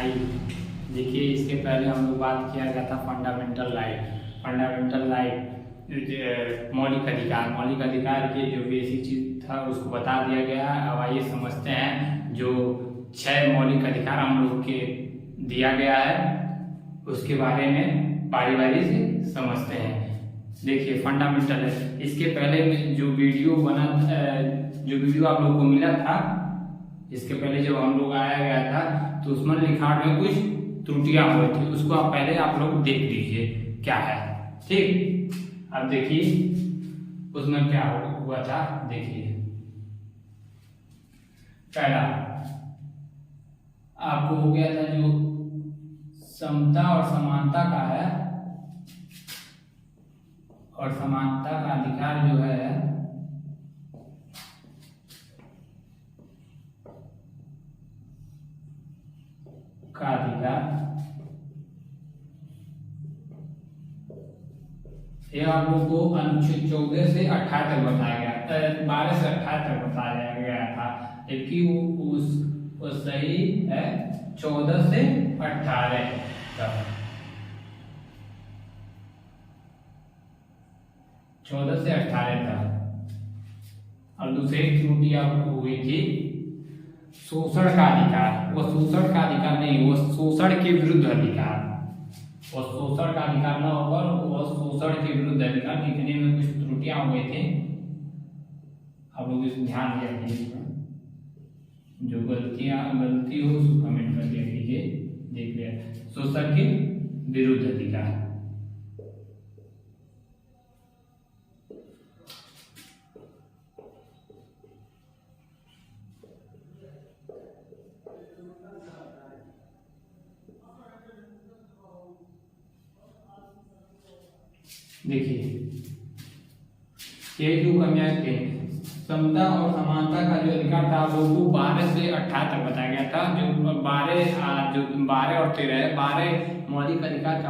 आइए देखिए, इसके पहले हम लोग बात किया गया था फंडामेंटल राइट मौलिक अधिकार के जो बेसिक चीज था उसको बता दिया गया। अब आइए समझते हैं जो 6 मौलिक अधिकार हम लोग के दिया गया है उसके बारे में बारी से समझते हैं। देखिए फंडामेंटल है, इसके पहले में जो वीडियो आप लोगों को मिला था, इसके पहले जब हम लोग आया गया था तो उसमें लिखावट में कुछ त्रुटियां हुई थी, उसको आप पहले आप लोग देख लीजिए क्या है। ठीक, अब देखिए उसमें क्या हुआ था। देखिए पहला आपको हो गया था जो समता और समानता का है, और समानता का अधिकार जो है का अधिकार, यह आप लोग को अनुच्छेद 14 से 28 तक बताया गया, 12 से 28 तक बताया गया था, जबकि वो सही है 14 से 18 तक। 14 से 18 तक। और दूसरी त्रुटि आपको हुई थी शोषण का अधिकार, वो शोषण का अधिकार नहीं, वो शोषण के विरुद्ध अधिकार, वो शोषण का अधिकार न होकर वो शोषण के विरुद्ध अधिकार, लिखने में कुछ त्रुटियां हुए थे, आप लोग इस ध्यान दिया कीजिए, जो गलती हो उसको कमेंट कर दिया कीजिए। देख लिया शोषण के विरुद्ध अधिकार। देखिए ये जो कमियां थे, समता और समानता का जो अधिकार था वो 12 से 18 तक बताया गया था। जो 12 और 13 12 मौलिक अधिकार का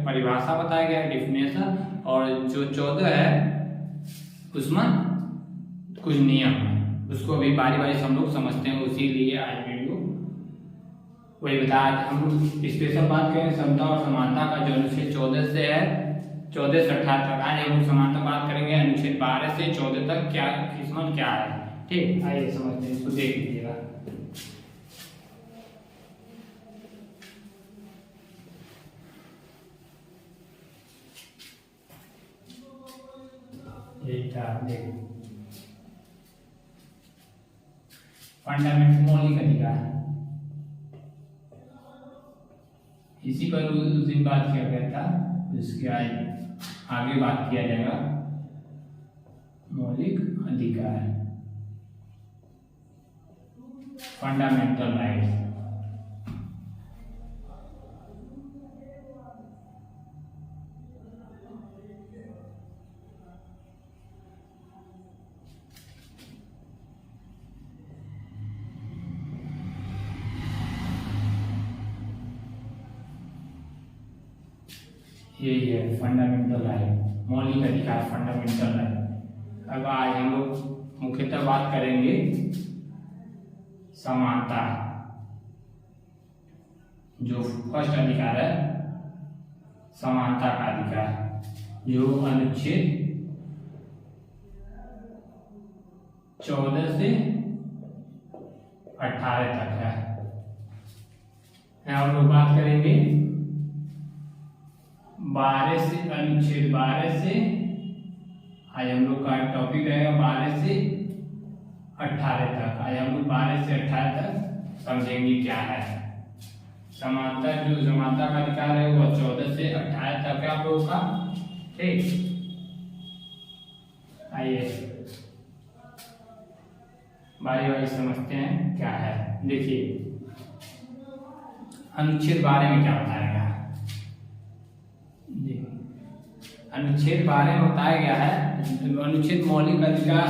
परिभाषा बताया गया, डेफिनेशन, और जो 14 है उसमें कुछ नियम है, उसको अभी बारी से हम लोग समझते हैं। उसी लिए आज वीडियो वही बताया। हम लोग स्पेशल बात करें समता और समानता का, जो अनुच्छेद 14 से है 14 से 18 तक। आज हम लोग समानता बात करेंगे अनुच्छेद 12 से 14 तक क्या किस्मत क्या है। ठीक, आइए समझते हैं, इसको देख लीजिएगा। फंडामेंटल मौलिक अधिकार, इसी पर उस दिन बात किया गया था, इसके आगे बात किया जाएगा। मौलिक अधिकार फंडामेंटल राइट्स। यही है फंडामेंटल राइट, मौलिक अधिकार फंडामेंटल राइट। अब आज हम लोग मुख्यतः बात करेंगे समानता, जो फर्स्ट अधिकार है समानता का अधिकार, जो अनुच्छेद 14 से 18 तक है। हम लोग बात करेंगे 12 से, अनुच्छेद 12 से, आज हम लोग का टॉपिक रहेगा 12 से 18 तक। आज हम लोग 12 से 18 तक समझेंगे क्या है समानता। जो समानता का अधिकार है वो 14 से 18 तक है आप लोगों का। ठीक, आइए बारी समझते हैं क्या है। देखिए अनुच्छेद 12 में क्या बताया गया है। अनुच्छेद 12 में बताया गया है, अनुच्छेद मौलिक अधिकार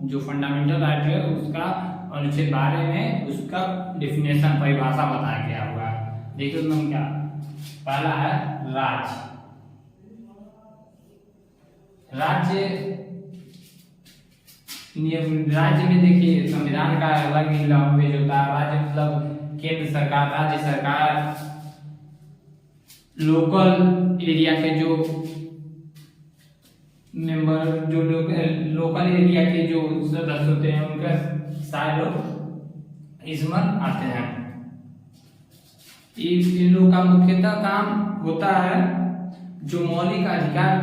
जो फंडामेंटल राइट है उसका अनुच्छेद 12 में उसका डेफिनेशन परिभाषा बताया गया हुआ है। देखिए उसमें क्या, पहला है राज्य में देखिए संविधान का अलग ही लैंग्वेज होता है। राज्य मतलब केंद्र सरकार, राज्य सरकार, लोकल एरिया के जो मेंबर, जो लोकल एरिया के जो सदस्य होते हैं उनका सारे लोग इसमें आते हैं। इन लोगों का मुख्यतः काम होता है जो मौलिक अधिकार,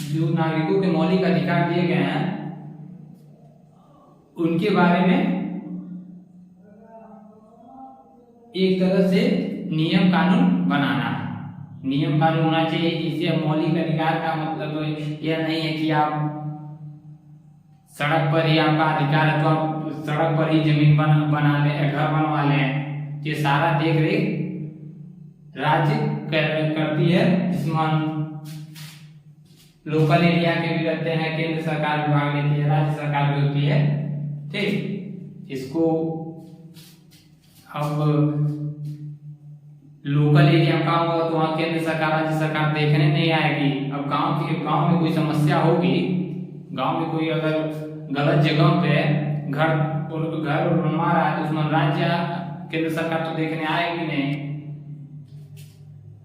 जो नागरिकों के मौलिक अधिकार दिए गए हैं उनके बारे में एक तरह से नियम कानून बनाना। नियम कानून होना चाहिए जिससे मौलिक अधिकार का मतलब यह नहीं है कि आप सड़क पर ही आपका अधिकार है तो आप सड़क पर ही जमीन बना ले, घर बनवा लें। ये सारा देख रेख राज्य करती है, जिसमें लोकल एरिया के भी रहते हैं, केंद्र सरकार विभाग लेती है, राज्य सरकार भी होती है। ठीक, इसको अब लोकल एरिया में काम होगा तो वहाँ केंद्र सरकार, राज्य सरकार देखने नहीं आएगी। अब गांव में कोई समस्या होगी, गांव में कोई अगर गलत जगह पे घर बनवा रहा है तो उसमें राज्य केंद्र सरकार तो देखने आएगी नहीं।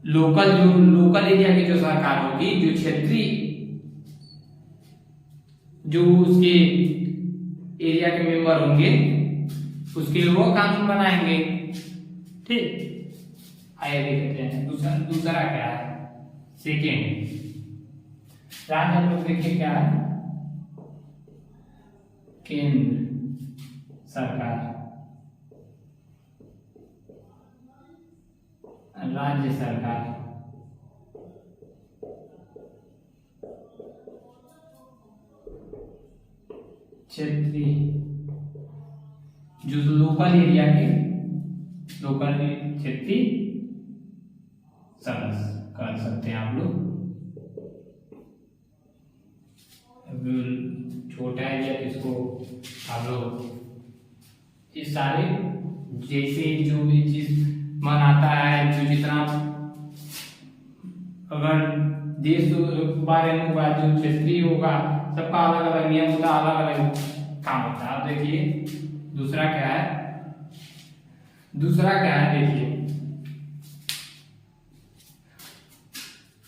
लोकल एरिया की जो सरकार होगी, जो क्षेत्रीय, जो उसके एरिया के मेंबर होंगे उसके लिए वो कानून बनाएंगे। ठीक, आइए देखते हैं दूसरा क्या है। सेकेंड राज्य, हम लोग देखिए क्या है, केंद्र सरकार, राज्य सरकार, क्षेत्रीय, जो लोकल एरिया के लोकल क्षेत्रीय सदस्य कर सकते हैं आप लोग। छोटा एरिया इसको आप लोग इस सारे जैसे जो भी चीज मन आता है, जो जितना अगर देश बारे में होगा, जो क्षेत्रीय होगा, सबका अलग अलग नियम होता है, अलग अलग काम होता है। अब देखिए दूसरा क्या है, देखिए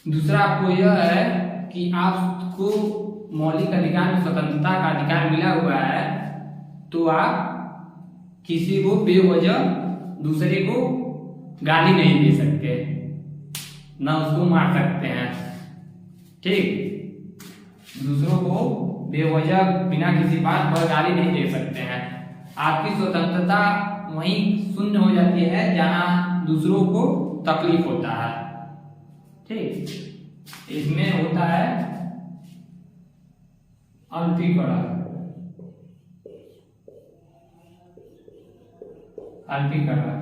दूसरा आपको यह है कि आपको मौलिक अधिकार में स्वतंत्रता का अधिकार मिला हुआ है तो आप किसी को बेवजह दूसरे को गाली नहीं दे सकते, ना उसको मार सकते हैं। ठीक, दूसरों को बेवजह बिना किसी बात पर गाली नहीं दे सकते हैं। आपकी स्वतंत्रता वहीं शून्य हो जाती है जहां दूसरों को तकलीफ होता है। ठीक, इसमें होता है अल्पीकरण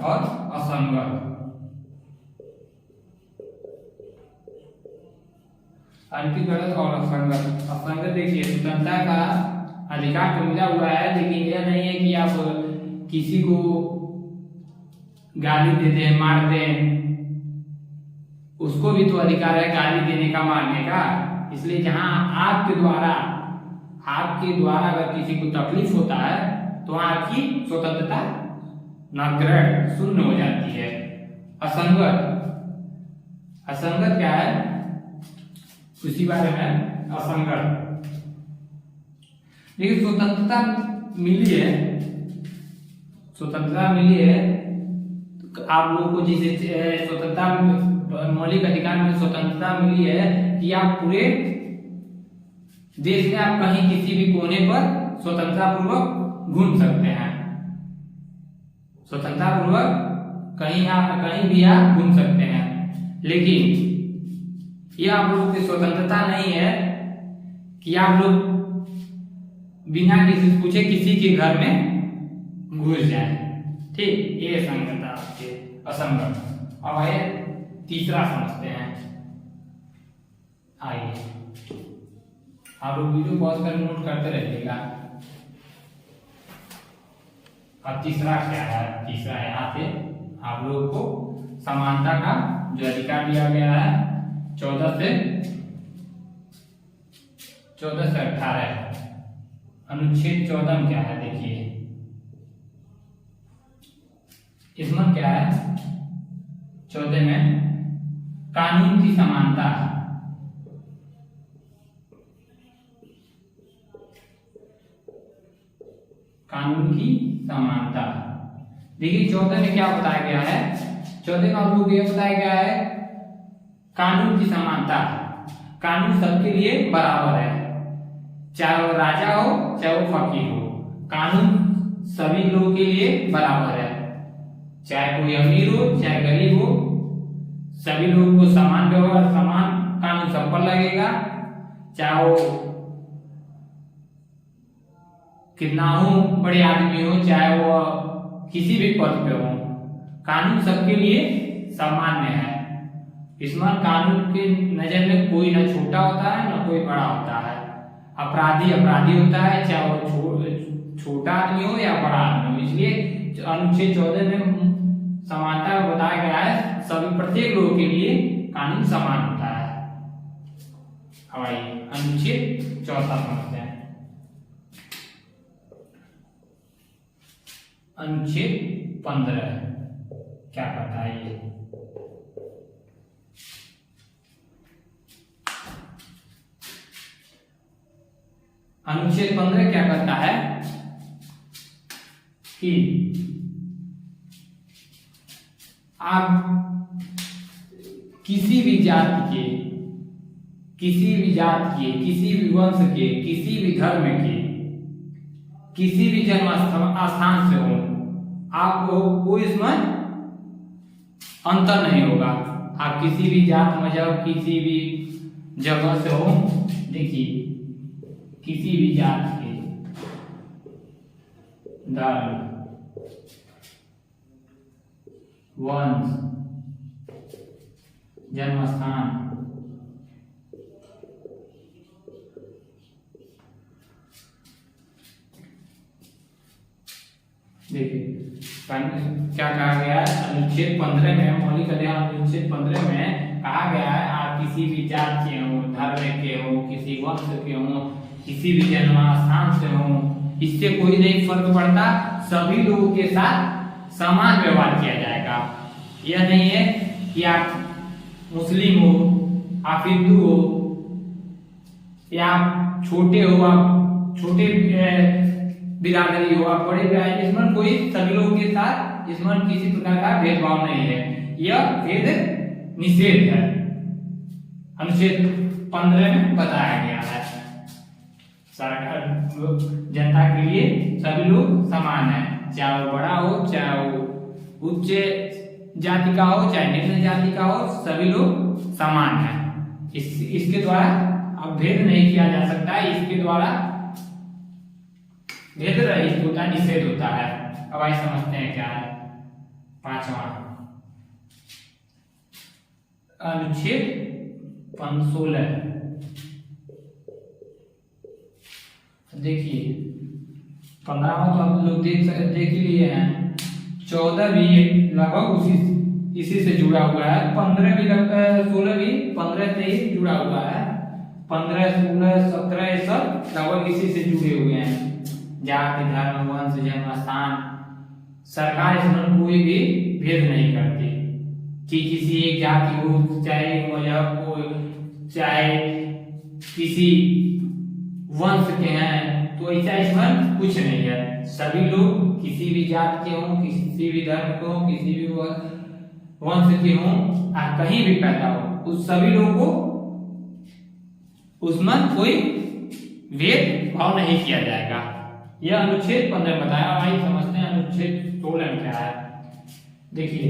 और असंगत। अल्पीकरण और असंगत देखिए, स्वतंत्रता का अधिकार तो मिला हुआ है, लेकिन यह नहीं है कि आप किसी को गाली दे दें, मार दें, उसको भी तो अधिकार है गाली देने का, मारने का। इसलिए जहां आपके द्वारा अगर किसी को तकलीफ होता है तो आपकी स्वतंत्रता नगण्य शून्य हो जाती है। असंगत क्या है, उसी बारे में असंगत। देखिए स्वतंत्रता मिली है तो आप लोगों को जिसे स्वतंत्रता, मौलिक अधिकार में स्वतंत्रता मिली है कि आप पूरे देश में आप कहीं किसी भी कोने पर स्वतंत्रता पूर्वक घूम सकते हैं। स्वतंत्रता पूर्वक कहीं भी आप घूम सकते हैं। लेकिन यह आप लोगों की स्वतंत्रता नहीं है कि आप लोग बिना किसी पूछे किसी के घर में घुस जाए। ठीक, ये असंगत आपके असंगत। अब आइए तीसरा समझते हैं। आइए आप लोग वीडियो पॉज कर नोट करते रहिएगा। अब तीसरा क्या है, तीसरा यहाँ पे आप लोगों को समानता का जो अधिकार दिया गया है 14 से 18 अनुच्छेद 14 में क्या है देखिए, इसमें क्या है 14 में कानून की समानता। कानून की समानता। देखिए 14 में क्या बताया गया है, 14 में आप लोग ये बताया गया है कानून की समानता। कानून सबके लिए बराबर है, चाहे वो राजा हो चाहे वो फकीर हो, कानून सभी लोगों के लिए बराबर है। चाहे कोई अमीर हो चाहे गरीब हो, सभी लोगों को समान व्यवहार समान कानून सब पर लगेगा। चाहे वो कितना हो बड़े आदमी हो चाहे वो किसी भी पद पे हो, कानून सबके लिए सामान्य है। इसमें कानून के नजर में कोई ना छोटा होता है ना कोई बड़ा होता है। अपराधी अपराधी होता है, चाहे वो छोटा आदमी हो या बड़ा आदमी हो। इसलिए अनुच्छेद 14 में समानता बताया गया है, सभी प्रत्येक लोगों के लिए कानून समान होता है। अब आइए अनुच्छेद 14 समझते हैं। अनुच्छेद 15 क्या कहता है ये, अनुच्छेद 15 क्या कहता है कि आप किसी भी जाति के, किसी भी जात के, किसी भी वंश के, किसी भी धर्म के, किसी भी जन्म स्थान से हो, आपको कोई इसमें अंतर नहीं होगा। आप किसी भी जात मजहब किसी भी जगह से हो, देखिए किसी भी जात के, धर्म, वंश, जन्म स्थान, देखिए क्या कहा गया है अनुच्छेद 15 में, मौलिक अधिकार अनुच्छेद 15 में कहा गया है आप किसी भी जात के हो, धर्म के हो, किसी वंश के हो, किसी भी जन्म स्थान से हो, इससे कोई नहीं फर्क पड़ता, सभी लोगों के साथ समान व्यवहार किया जाएगा। यह नहीं है कि आप मुस्लिम हो, आप हिंदू हो, या आप छोटे हो, आप छोटे बिरादरी हो, आप बड़े बिरादरी, इसमें कोई सभी लोगों के साथ इसमें किसी प्रकार का भेदभाव नहीं है। यह भेद निषेध है, अनुच्छेद 15 में बताया गया है। सरकार जनता के लिए सभी लोग समान है, चाहे वो बड़ा हो चाहे वो उच्च जाति का हो चाहे निम्न जाति का हो, सभी लोग समान है। इसके द्वारा अब भेद नहीं किया जा सकता है, इसके द्वारा भेद रहित होता, निषेध होता है। अब आइए समझते हैं क्या है 5वां अनुच्छेद 16। देखिए 15वां तो हम लोग देख ही लिए हैं, 14 भी लगभग इसी से जुड़ा हुआ है, 15 भी 16 भी 15 से ही जुड़ा हुआ है, 15 16 17 ये सब लगभग इसी से जुड़े हुए हैं। जाति धर्म वंश जन्म स्थान, सरकार इसमें कोई भी भेद नहीं करती कि किसी एक जाति हो चाहे मजहब हो चाहे किसी वंश के हैं, तो ऐसा इसमें कुछ नहीं है। सभी लोग किसी भी जात के हों, किसी भी धर्म के हों, किसी भी वंश के हों, कहीं भी पैदा हो, उस सभी लोगों को उसमें कोई भेद भाव नहीं किया जाएगा। यह अनुच्छेद 15 बताया। आइए समझते हैं अनुच्छेद 16 में क्या है। देखिए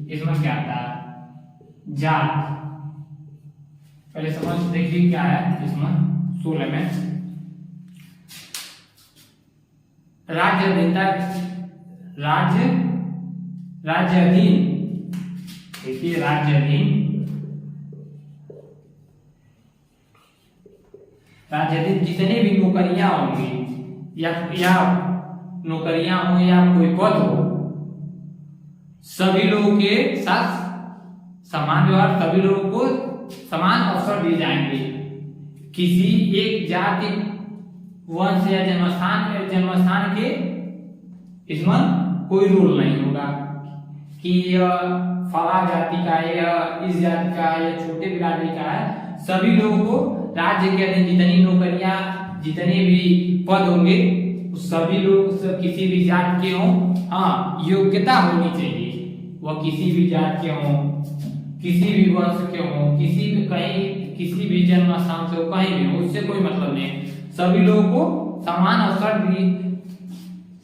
इसमें क्या आता है, जात, पहले समझ देखिए क्या है इसमें 16 में, राज्य अधीन, देखिए राज्य अधीन जितने भी नौकरियां होंगी या नौकरियां हो या कोई पद हो, सभी लोगों के साथ समान व्यवहार, सभी लोगों को समान अवसर दिए जाएंगे। किसी एक जाति वंश या जन्मस्थान के इसमें कोई रूल नहीं होगा। कि फला जाति का है या इस जाति का है या छोटे बिरादरी का है, सभी लोगों को राज्य के अधीन जितनी नौकरियां, जितने भी पद होंगे, सभी लोग किसी भी जात के हों, हाँ योग्यता होनी चाहिए। वह किसी भी जात के हों, किसी भी वंश के हों, किसी भी कहीं किसी भी जन्म स्थान से हो, कहीं भी हो, उससे कोई मतलब नहीं। सभी लोगों को समान अवसर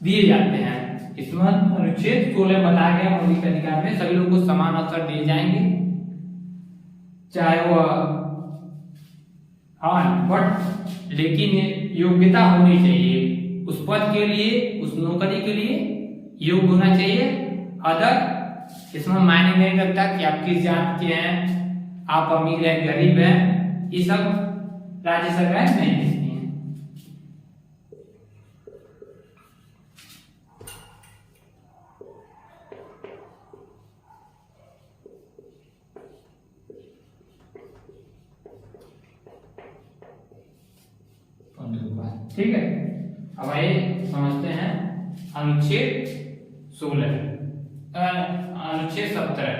दिए जाते हैं। इसमें अनुच्छेद 16 बताया गया मौलिक अधिकार में सभी लोगों को समान अवसर दिए जाएंगे, चाहे वह हाँ बट लेकिन योग्यता होनी चाहिए उस पद के लिए, उस नौकरी के लिए योग्य होना चाहिए। अदर इसमें मायने नहीं रखता कि आप किस जात के हैं, आप अमीर हैं गरीब हैं, ये सब राज्य सरकार नहीं देखती है। ठीक है, अब आइए समझते हैं अनुच्छेद 16, अनुच्छेद 17।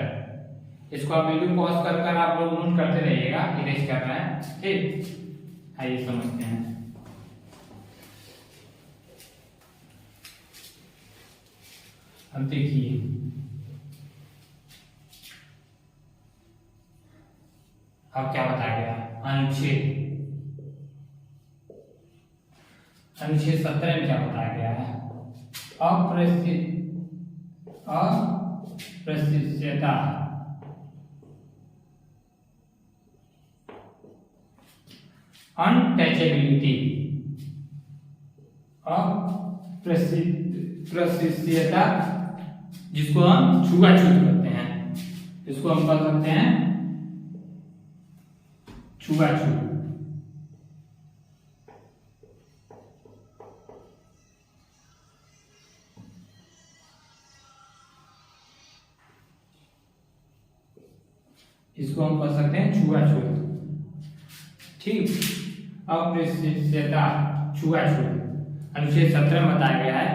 इसको आप वीडियो पॉज कर आप लोग नोट करते रहिएगा, इरेज कर रहे हैं। ठीक, आइए समझते हैं। अब देखिए, अब क्या बताया गया अनुच्छेद 17 में क्या बताया गया है? अप्रशिष्यता अनटचेबिलिटी, अप्रशिष्यता जिसको हम छुआछूत करते हैं, इसको हम कह सकते हैं छुआछूत। इसको हम कह सकते हैं छुआछूत। ठीक, अप्रशिष्यता छुआछूत अनुच्छेद 17 में बताया गया है।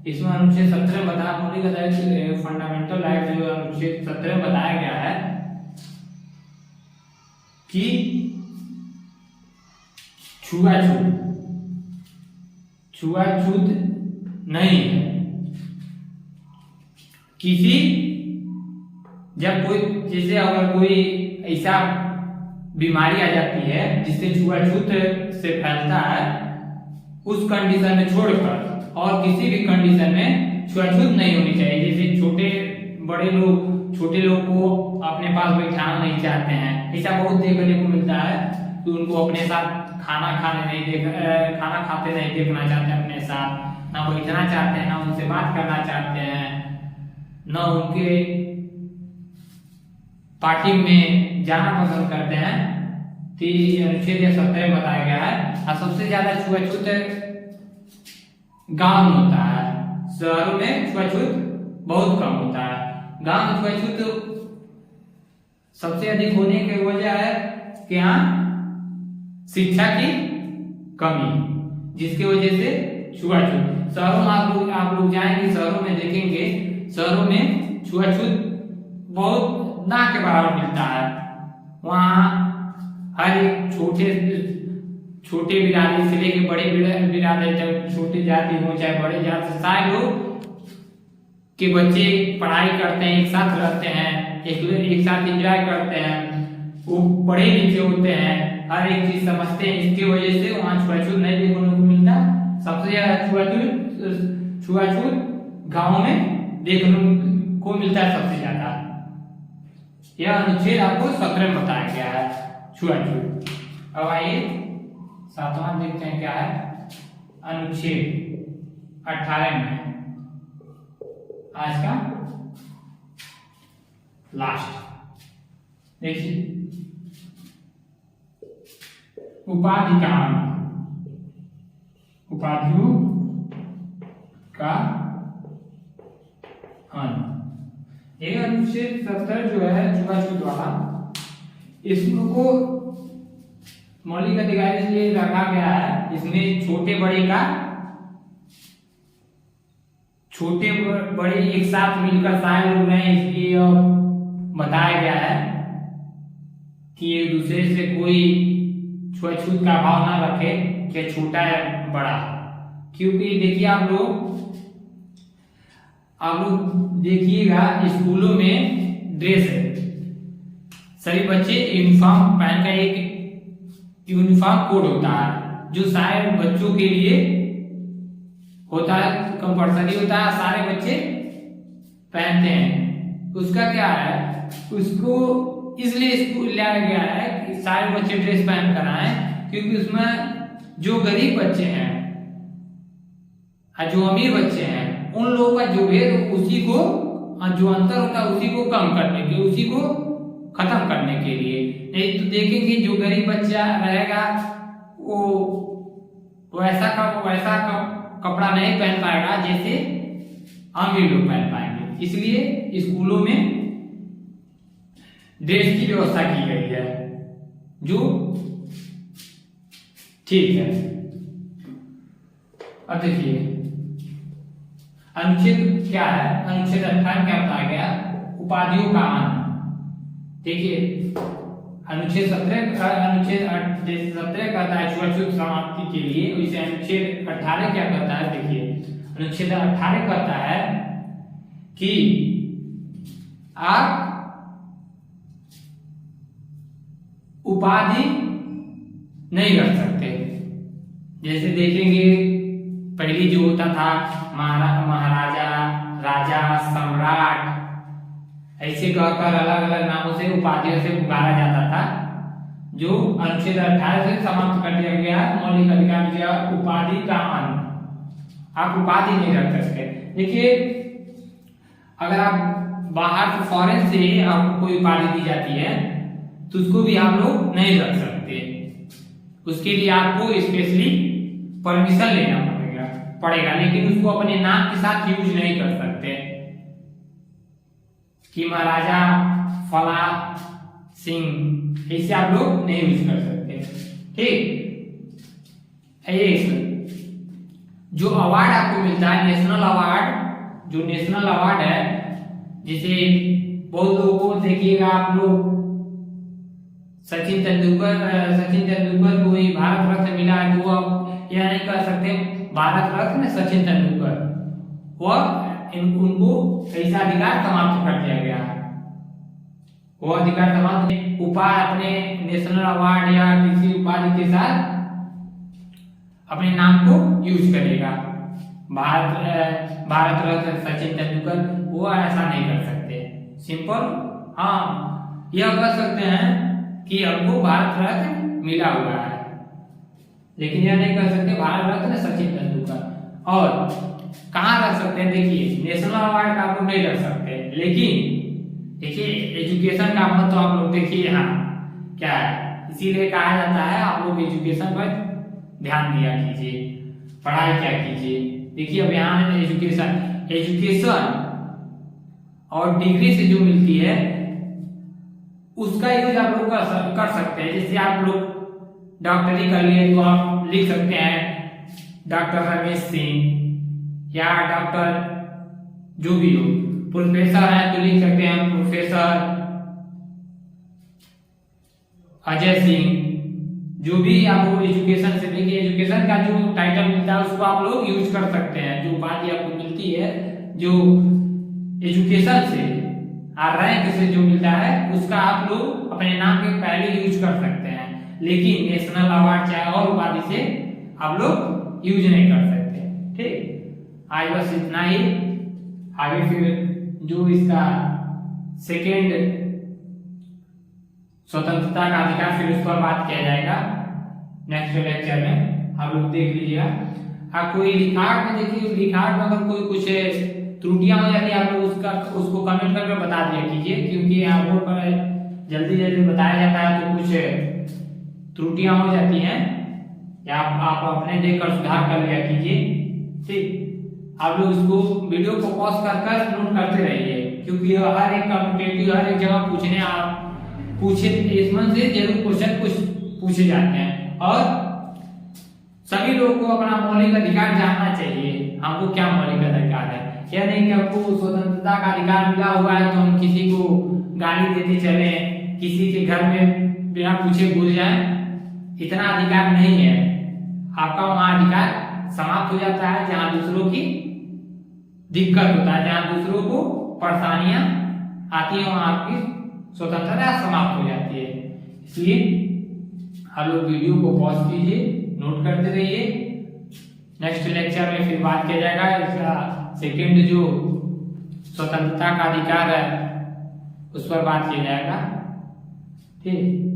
इसमें अनुच्छेद 17 में बताया मौलिक अधिकार फंडामेंटल राइट, जो अनुच्छेद 17 में बताया गया है कि छुआछूत नहीं है। किसी जब कोई जैसे अगर कोई ऐसा बीमारी आ जाती है जिससे छुआछूत से फैलता है, उस कंडीशन में छोड़कर और किसी भी कंडीशन में छुआछूत नहीं होनी चाहिए। जैसे छोटे लोग को अपने पास बैठाना नहीं चाहते हैं, ऐसा बहुत देखने को मिलता है। तो उनको अपने साथ खाना खाते नहीं देखना चाहते, अपने साथ ना बैठना चाहते हैं, ना उनसे बात करना चाहते हैं, ना उनके पार्टी में जाना पसंद करते हैं। तो अनुच्छेद 17 में बताया गया है। और सबसे ज्यादा छुआछूत गांव में होता है, शहरों में छुआछूत बहुत कम होता है। गांव में छुआछूत सबसे अधिक होने की वजह है कि यहाँ शिक्षा की कमी, जिसकी वजह से छुआछूत। शहरों में आप लोग जाएंगे, शहरों में देखेंगे, शहरों में छुआछूत बहुत ना के बराबर मिलता है। वहाँ हर एक छोटे बिरादरी से लेके बड़े बिरादरी तक, छोटे जाति हो चाहे बड़े जाति से, सारे लोग के बच्चे पढ़ाई करते हैं, एक साथ रहते हैं, एक साथ एंजॉय करते हैं, वो पढ़े लिखे होते हैं, हर एक चीज समझते हैं। इसकी वजह से वहाँ छुआछूत नहीं देखने को मिलता। सबसे ज्यादा छुआछूत गाँव में देखने को मिलता है सबसे ज्यादा। यह अनुच्छेद आपको 17 में बताया गया है छुआछूत। अब आइए 7वां देखते हैं क्या है अनुच्छेद 18 में, आज का लास्ट। देखिए, उपाधिकार, उपाधियों का हन। ये अनुच्छेद 17 जो है छुआछूत वाला, इसको मौलिक अधिकार इसलिए रखा गया है, इसमें छोटे बड़े का छोटे बड़े एक साथ मिलकर शायद लोग हैं, इसलिए बताया गया है कि एक दूसरे से कोई छुआछूत का भाव ना रखे कि छोटा है बड़ा। क्योंकि देखिए आप लोग देखिएगा स्कूलों में ड्रेस है, सभी बच्चे यूनिफॉर्म पहन का एक यूनिफॉर्म कोड होता है जो शायद बच्चों के लिए होता है, कंपल्सरी होता है, सारे बच्चे पहनते हैं। उसका क्या है, उसको इसलिए स्कूल लाया गया है कि सारे बच्चे ड्रेस पहन कर आए, क्योंकि उसमें जो गरीब बच्चे हैं और जो अमीर बच्चे हैं उन लोगों का जो भेद उसी को जो अंतर होता है उसी को कम करने के, उसी को खत्म करने के लिए। नहीं तो देखेंगे जो गरीब बच्चा रहेगा वो वैसा कपड़ा नहीं पहन पाएगा जैसे अमीर लोग पहन पाएंगे। इसलिए स्कूलों में ड्रेस की व्यवस्था की गई है जो ठीक है। अब देखिए अनुच्छेद क्या है, अनुच्छेद 18 क्या बताया गया, उपाधियों का मान। देखिए अनुच्छेद 17 कहता है छुआछूत समाप्ति के लिए, इसे अनुच्छेद 18 क्या कहता है। देखिए अनुच्छेद 18 कहता है कि आप उपाधि नहीं रख सकते। जैसे देखेंगे पहले जो होता था महाराजा, राजा, सम्राट, ऐसे कहकर अलग अलग नामों से उपाधियों से पुकारा जाता था, जो अनुच्छेद 18 से समाप्त कर दिया गया। मौलिक अधिकार दिया उपाधि का मान, आप उपाधि नहीं रख सकते। देखिए अगर आप बाहर से फॉरेन से आपको कोई उपाधि दी जाती है तो उसको भी आप लोग नहीं रख सकते, उसके लिए आपको स्पेशली परमिशन लेना पड़ेगा, लेकिन उसको अपने नाम के साथ यूज नहीं कर सकते कि महाराजा फला सिंह, ऐसे आप लोग नहीं यूज कर सकते। ठीक, जो अवार्ड आपको मिलता है नेशनल अवार्ड, जो नेशनल अवार्ड है, जिसे बहुत लोगों को देखिएगा आप लोग सचिन तेंदुलकर को ही भारत रत्न मिला है, तो आप यह नहीं कह सकते भारत रत्न सचिन तेंदुलकर, वह उनको ऐसा अधिकार समाप्त कर दिया गया है। वो अधिकार समाप्त उपाधि अपने नेशनल अवार्ड या किसी उपाधि के साथ अपने नाम को यूज करेगा। भारत रत्न सचिन तेंदुलकर वो ऐसा नहीं कर सकते। सिंपल, हाँ यह कह सकते हैं कि हमको भारत रत्न मिला हुआ है, लेकिन यह नहीं कर सकते भारत रत्न सचिन तेंदुलकर। और कहाँ रख सकते हैं, देखिए नेशनल अवार्ड का आप लोग नहीं रख सकते, लेकिन देखिए एजुकेशन का महत्व आप लोग देखिए यहाँ क्या है, इसीलिए कहा जाता है आप लोग एजुकेशन पर ध्यान दिया कीजिए, पढ़ाई क्या कीजिए। देखिए अब यहाँ एजुकेशन और डिग्री से जो मिलती है उसका यूज आप लोग कर सकते हैं। जैसे आप लोग डॉक्टरी कर लिए तो आप लिख सकते हैं डॉक्टर रमेश सिंह या डॉक्टर जो भी हो। प्रोफेसर है तो लिख सकते हैं प्रोफेसर अजय सिंह। जो भी आपको एजुकेशन से, देखिए एजुकेशन का जो टाइटल मिलता है उसको आप लोग यूज कर सकते हैं। जो उपाधि आपको मिलती है जो एजुकेशन से और रैंक से जो मिलता है उसका आप लोग अपने नाम के पहले यूज कर सकते हैं, लेकिन नेशनल अवार्ड चाहे और उपाधि से आप लोग यूज नहीं कर सकते। ठीक, आज बस इतना ही। आगे फिर जो इसका सेकेंड स्वतंत्रता का अधिकार फिर उस पर बात किया जाएगा नेक्स्ट लेक्चर में, आप लोग देख लीजिएगा। आप कोई लिखावट में देखिए, लिखावट में अगर कोई कुछ त्रुटियां हो जाती है आप लोग उसको कमेंट करके बता दिया कीजिए, क्योंकि यहाँ बोर्ड पर जल्दी बताया जाता है तो कुछ त्रुटियां हो जाती हैं या आप अपने देखकर सुधार कर लिया कीजिए। ठीक, आप लोग इसको वीडियो को पॉज कर नोट करते रहिए, क्योंकि हर एक कॉम्पिटिटिव हर एक जगह इसमें से जरूर क्वेश्चन कुछ पूछे जाते हैं। और सभी लोगों को अपना मौलिक अधिकार जानना चाहिए, हमको क्या मौलिक अधिकार है यह नहीं कि हमको स्वतंत्रता का अधिकार मिला हुआ है तो हम किसी को गाली देते चले, किसी के घर में बिना पूछे घुस जाए, इतना अधिकार नहीं है। आपका वहां अधिकार समाप्त हो जाता है जहां दूसरों की दिक्कत होता है, जहां दूसरों को परेशानियां आती है, वहां आपकी स्वतंत्रता समाप्त हो जाती है। इसलिए आप लोग वीडियो को पॉज कीजिए, नोट करते रहिए। नेक्स्ट लेक्चर में फिर बात किया जाएगा इसका सेकंड जो स्वतंत्रता का अधिकार है उस पर बात किया जाएगा। ठीक।